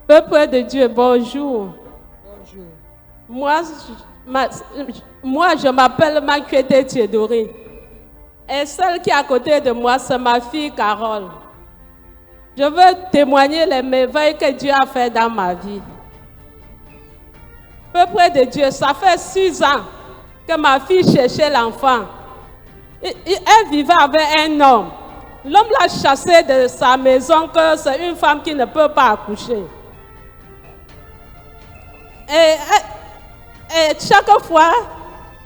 Peuple de Dieu, bonjour. Bonjour. Moi, je m'appelle Makwete Thiedori. Et celle qui est à côté de moi, c'est ma fille Carole. Je veux témoigner les merveilles que Dieu a fait dans ma vie. Peuple de Dieu, ça fait 6 ans que ma fille cherchait l'enfant. Elle vivait avec un homme. L'homme l'a chassée de sa maison, que c'est une femme qui ne peut pas accoucher. Et chaque fois,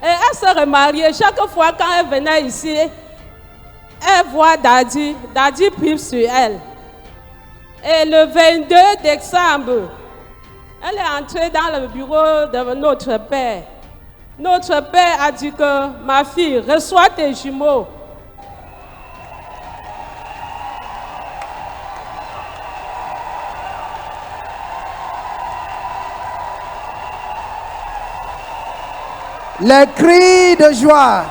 elle se remariait. Chaque fois quand elle venait ici, elle voit Daddy. Daddy prie sur elle. Et le 22 décembre, elle est entrée dans le bureau de notre père. Notre père a dit que ma fille, reçois tes jumeaux. Les cris de joie.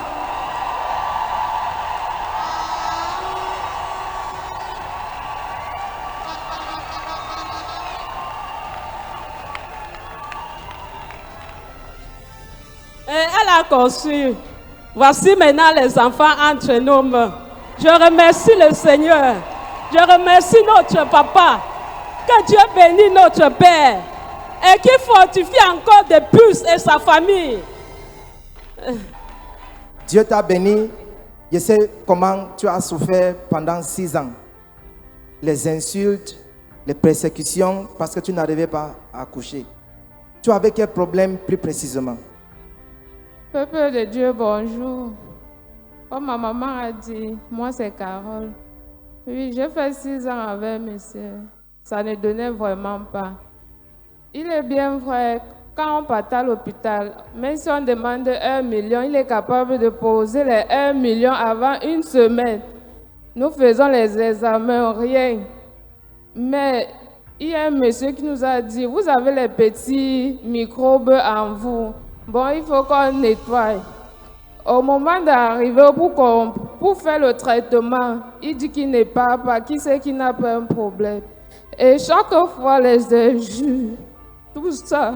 Elle a conçu. Voici maintenant les enfants entre nos mains. Je remercie le Seigneur. Je remercie notre papa. Que Dieu bénisse notre Père. Et qu'il fortifie encore de plus et sa famille. Dieu t'a béni. Je sais comment tu as souffert pendant 6 ans. Les insultes, les persécutions, parce que tu n'arrivais pas à accoucher. Tu avais quel problème plus précisément? Peuple de Dieu, bonjour. Comme ma maman a dit, moi c'est Carole. Oui, j'ai fait 6 ans avec monsieur. Ça ne donnait vraiment pas. Il est bien vrai, quand on part à l'hôpital, même si on demande 1 million, il est capable de poser les 1 million avant une semaine. Nous faisons les examens, rien. Mais il y a un monsieur qui nous a dit, vous avez les petits microbes en vous. Bon, il faut qu'on nettoie. Au moment d'arriver pour faire le traitement, il dit qu'il n'est pas, qui sait qu'il n'a pas un problème. Et chaque fois, les injures, tout ça.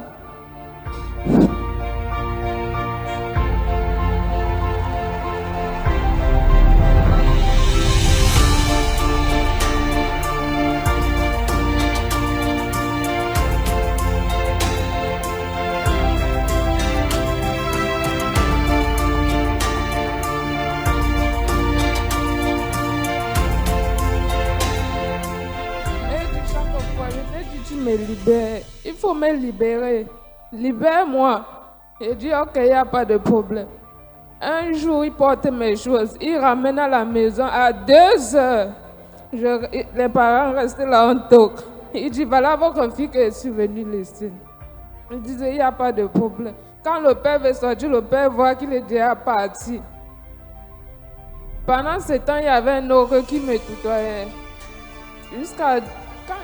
Me libère. Il faut me libérer. Libère-moi. Et dit, ok, il n'y a pas de problème. Un jour, il porte mes choses. Il ramène à la maison à 2 heures. Les parents restaient là en toque. Il dit, voilà votre fille que je suis venue laisser. Il disait, il n'y a pas de problème. Quand le père veut sortir, le père voit qu'il est déjà parti. Pendant ce temps, il y avait un autre qui me tutoyait. Jusqu'à quand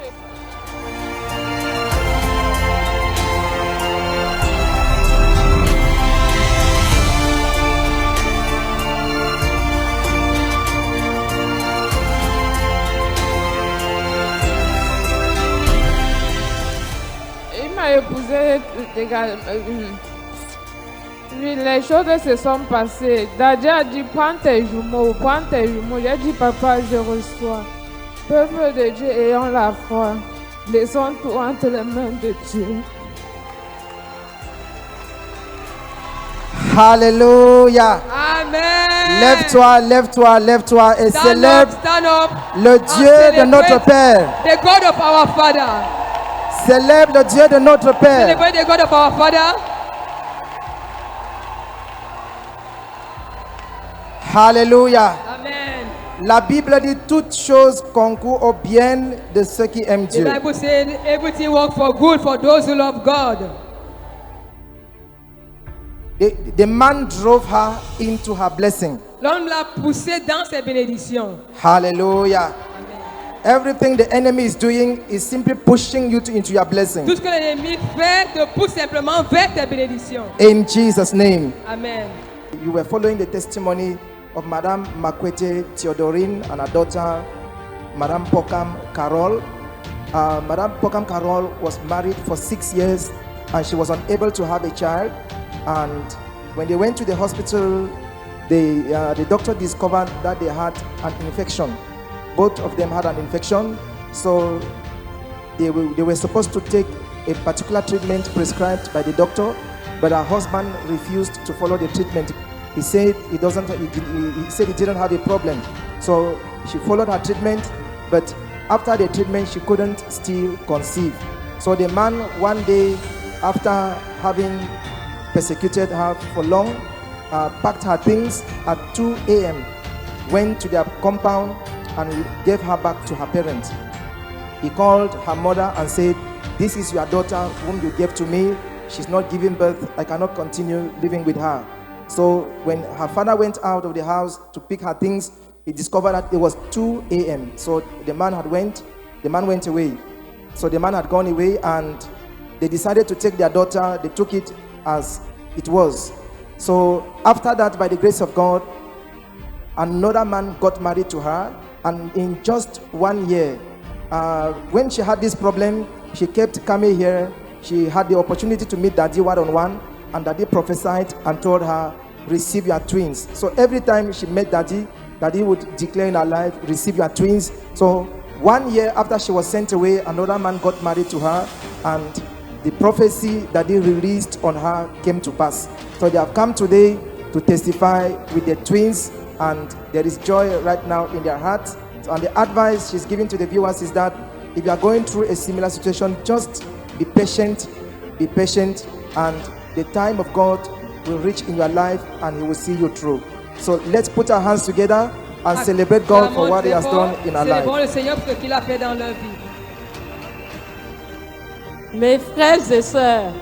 épousé, les choses se sont passées. Daddy a dit, prends tes jumeaux, prends tes jumeaux. J'ai dit, papa, je reçois. Peuple de Dieu, ayons la foi. Laissons tout entre les mains de Dieu. Alléluia. Amen. Lève-toi, lève-toi, lève-toi et célèbre le Dieu de notre Père. The God of our Father. Célèbre le Dieu de notre Père. Celebrate the God of our Father. Alléluia. Amen. La Bible dit toutes choses concourent au bien de ceux qui aiment The Dieu. Bible says everything works for good for those who love God. The man drove her into her blessing. L'homme l'a poussé dans ses bénédictions. Hallelujah. Everything the enemy is doing is simply pushing you into your blessing. Tout ce que l'ennemi fait te pousse simplement vers tes bénédictions. In Jesus' name. Amen. You were following the testimony of Madame Makwete Theodorine and her daughter, Madame Pokam Carol. Madame Pokam Carol was married for 6 years and she was unable to have a child. And when they went to the hospital, the doctor discovered that they had an infection. Both of them had an infection, so they were supposed to take a particular treatment prescribed by the doctor, but her husband refused to follow the treatment. He said he didn't have a problem, so she followed her treatment, but after the treatment she couldn't still conceive. So the man, one day, after having persecuted her for long, packed her things at 2 a.m., went to their compound and gave her back to her parents. He called her mother and said, "This is your daughter whom you gave to me. She's not giving birth. I cannot continue living with her." So when her father went out of the house to pick her things, he discovered that it was 2 a.m. So the man went away. So the man had gone away and they decided to take their daughter. They took it as it was. So after that, by the grace of God, another man got married to her, and in just 1 year, when she had this problem, she kept coming here. She had the opportunity to meet Daddy one-on-one, and Daddy prophesied and told her, "Receive your twins." So every time she met Daddy, Daddy would declare in her life, "Receive your twins." So 1 year after she was sent away, another man got married to her, and the prophecy that He released on her came to pass. So they have come today to testify with the twins, and there is joy right now in their hearts. And the advice she's giving to the viewers is that if you are going through a similar situation, just be patient, and the time of God will reach in your life and He will see you through. So let's put our hands together and celebrate God for what He has done in our life. Célébrons le Seigneur pour ce qu'il a fait dans leur vie. Mes frères et sœurs,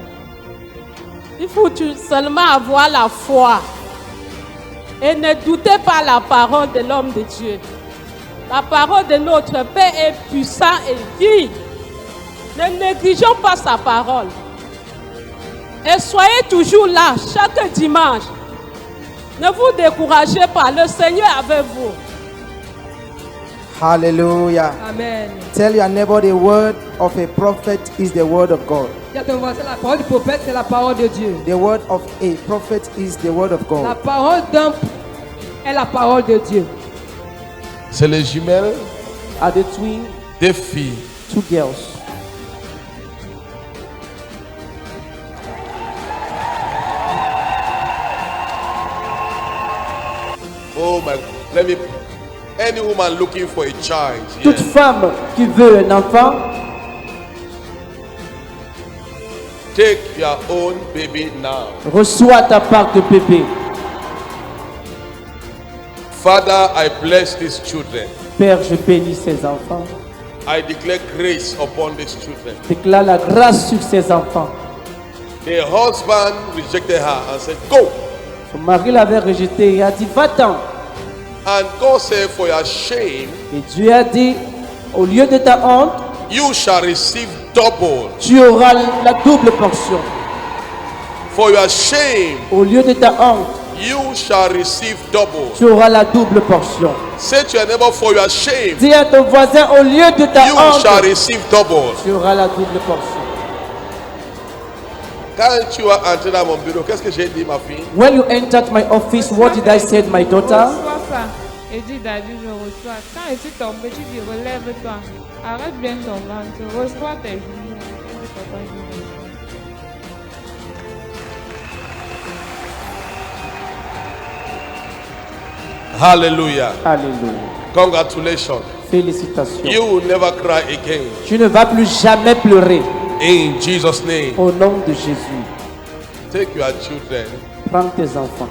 il faut seulement avoir la foi et ne doutez pas la parole de l'homme de Dieu. La parole de notre Père est puissante et vive. Ne négligeons pas sa parole. Et soyez toujours là chaque dimanche. Ne vous découragez pas, le Seigneur est avec vous. Hallelujah. Amen. Tell your neighbor, the word of a prophet is the word of God. Dis à ton voisin, la parole du prophète, c'est la parole de Dieu. The word of a prophet is the word of La God. parole d'un est la parole de Dieu. C'est les jumelles Are the twin des filles. 2 girls? Oh my, let me, any woman looking for a child, Toute yes. femme qui veut un enfant, Take your own baby now. reçois ta part de bébé. Father, I bless these children. Père, je bénis ces enfants. I declare grace upon these children. Déclare la grâce sur ces enfants. The husband rejected her and said, "Go." Son mari l'avait rejeté et a dit, va-t'en. And God said, "For your shame, Et Dieu a dit, au lieu de ta honte, you shall receive double. tu auras la double portion. For your shame, Au lieu de ta honte, you shall receive double." tu auras la double portion. Say to your neighbor, for your shame, Dis à ton voisin, au lieu de ta you honte, shall receive double. tu auras la double portion. Quand tu as entré dans mon bureau, qu'est-ce que j'ai dit, ma fille? When you entered my office, what did I say to my daughter? Reçois ça. Et dis, Daddy, je reçois. Quand je suis tombé, tu dis, relève-toi. Arrête bien ton ventre. Reçois tes genoux. Et dis, papa, je reçois. Hallelujah. Alléluia. Congratulations. Félicitations. You will never cry again. Tu ne vas plus jamais pleurer. In Jesus' name. Au nom de Jésus, Take your children prends tes enfants.